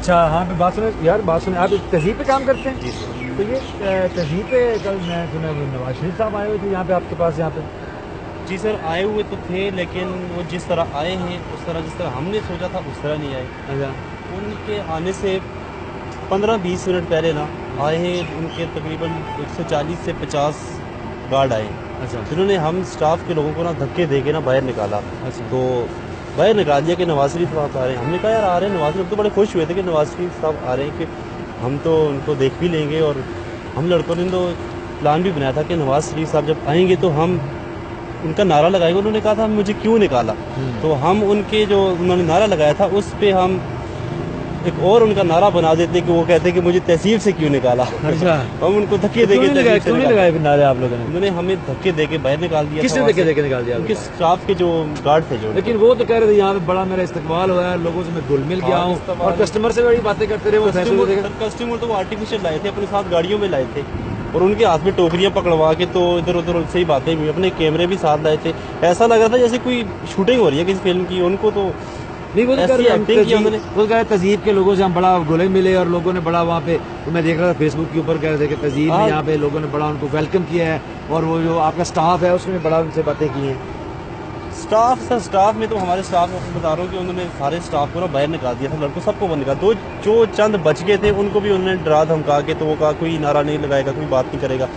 अच्छा हाँ पे बात सुने यार, बात सुने, आप तहजीब पे काम करते हैं? जी सर। तो ये तहजीब पे कल मैं सुना नवाज शरीफ साहब आए हुए थे यहाँ पे आपके पास, यहाँ पे? जी सर, आए हुए तो थे, लेकिन वो जिस तरह आए हैं उस तरह, जिस तरह हमने सोचा था उस तरह नहीं आए। अच्छा। उनके आने से 15-20 मिनट पहले ना आए हैं, उनके तकरीबन 140 से 50 गार्ड आए, अच्छा। जिन्होंने हम स्टाफ के लोगों को ना धक्के दे के ना बाहर निकाला। अच्छा। तो बाहर निकाल दिया कि नवाज शरीफ साहब आ रहे हैं। हमने कहा यार आ रहे हैं नवाज शरीफ, तो बड़े खुश हुए थे कि नवाज शरीफ साहब आ रहे हैं, कि हम तो उनको देख भी लेंगे। और हम लड़कों ने तो प्लान भी बनाया था कि नवाज शरीफ साहब जब आएंगे तो हम उनका नारा लगाएंगे। उन्होंने कहा था मुझे क्यों निकाला, तो हम उनके जो उन्होंने नारा लगाया था उस पर हम एक और उनका नारा बना देते कि वो कहते कि मुझे तहसील से क्यों निकाला। अच्छा। हम उनको धक्के तो दे के क्यों नहीं लगाए फिर नारे आप लोगों ने? उन्होंने हमें धक्के दे के बाहर निकाल दिया। किसने धक्के दे के निकाल दिया? उनके स्टाफ के जो गार्ड थे जो। लेकिन वो तो कह रहे थे यहाँ पे बड़ा मेरा इस्तकबाल हुआ है, लोगों से मैं घुल मिल गया हूँ, और कस्टमर से बड़ी बातें करते रहे। वो कस्टमर तो वो आर्टिफिशियल लाए थे, अपने साथ गाड़ियों में लाए थे, और उनके हाथ में टोकरियां पकड़वा के तो इधर उधर से ही बातें हुई। अपने कैमरे भी साथ लाए थे, ऐसा लग रहा था जैसे कोई शूटिंग हो रही है किसी फिल्म की। उनको तो नहीं, वो तो एक्टिंग की उन्होंने। वो कह रहे तहजीब के लोगों से हम बड़ा घुले मिले, और लोगों ने बड़ा वहाँ पे, तो मैं देख रहा था फेसबुक के ऊपर कह रहे थे कि तहजीब में यहाँ पे लोगों ने बड़ा उनको वेलकम किया है, और वो जो आपका स्टाफ है उसमें बड़ा उनसे बातें की हैं। स्टाफ में तो हमारे स्टाफ को बता रहा हूँ कि उन्होंने सारे स्टाफ को ना बाहर निकाल दिया था, लड़कों सबको बाहर निकाल। तो जो चंद बच गए थे उनको भी उन्होंने डरा धमका के, तो वो कहा कोई नारा नहीं लगाएगा, कोई बात नहीं करेगा।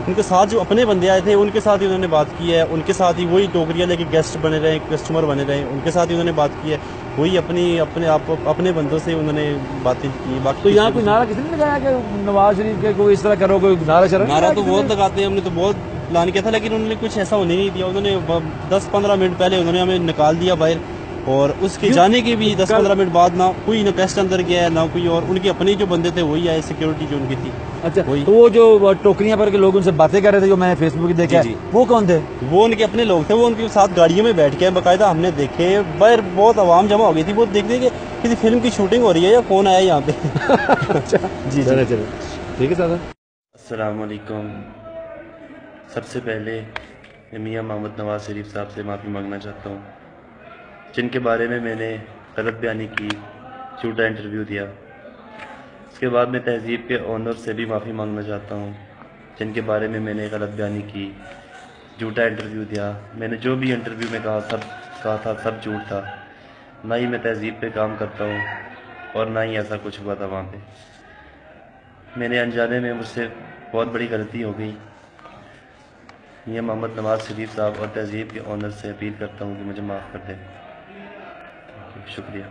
उनके साथ जो अपने बंदे आए थे उनके साथ ही उन्होंने बात की है, उनके साथ ही वही टोकरियाँ लेके गेस्ट बने रहे, कस्टमर बने रहे, उनके साथ ही उन्होंने बात की है, वही अपने बंदों से उन्होंने बातें की। बाकी तो यहाँ कोई नारा किसी ने लगाया कि नवाज शरीफ के कोई इस तरह करो, कोई नारा तो बहुत लगाते हैं, हमने तो बहुत प्लान किया था, लेकिन उन्होंने कुछ ऐसा होने नहीं दिया। उन्होंने 10-15 मिनट पहले उन्होंने हमें निकाल दिया बाहर, और उसके जाने के भी 10-15 मिनट बाद ना कोई ना गेस्ट अंदर गया है ना कोई, और उनके अपने जो बंदे थे वही आए, सिक्योरिटी जो उनकी थी। अच्छा, तो वो जो टोकरियां पर के लोग उनसे बातें कर रहे थे जो मैंने फेसबुक पे देखा, वो कौन थे? वो उनके अपने लोग थे, वो उनके साथ गाड़ियों में बैठ के बाकायदा हमने देखे। बाहर बहुत आवाम जमा हो गई थी, वो देखते कि किसी फिल्म की शूटिंग हो रही है या कौन आया यहाँ पे। अच्छा जी, चलो ठीक है सर। अस्सलाम वालेकुम। सबसे पहले मियां मोहम्मद नवाज शरीफ साहब से माफ़ी मांगना चाहता हूँ, जिनके बारे में मैंने गलत बयानी की, झूठा इंटरव्यू दिया। उसके बाद मैं तहजीब के ओनर से भी माफ़ी मांगना चाहता हूँ, जिनके बारे में मैंने गलत बयानी की, झूठा इंटरव्यू दिया। मैंने जो भी इंटरव्यू में कहा था सब झूठ था। ना ही मैं तहजीब पे काम करता हूँ और ना ही ऐसा कुछ हुआ था वहाँ पे। मैंने अनजाने में, मुझसे बहुत बड़ी गलती हो गई। मियां मोहम्मद नवाज शरीफ साहब और तहजीब के ओनर से अपील करता हूँ कि मुझे माफ़ कर दें। शुक्रिया।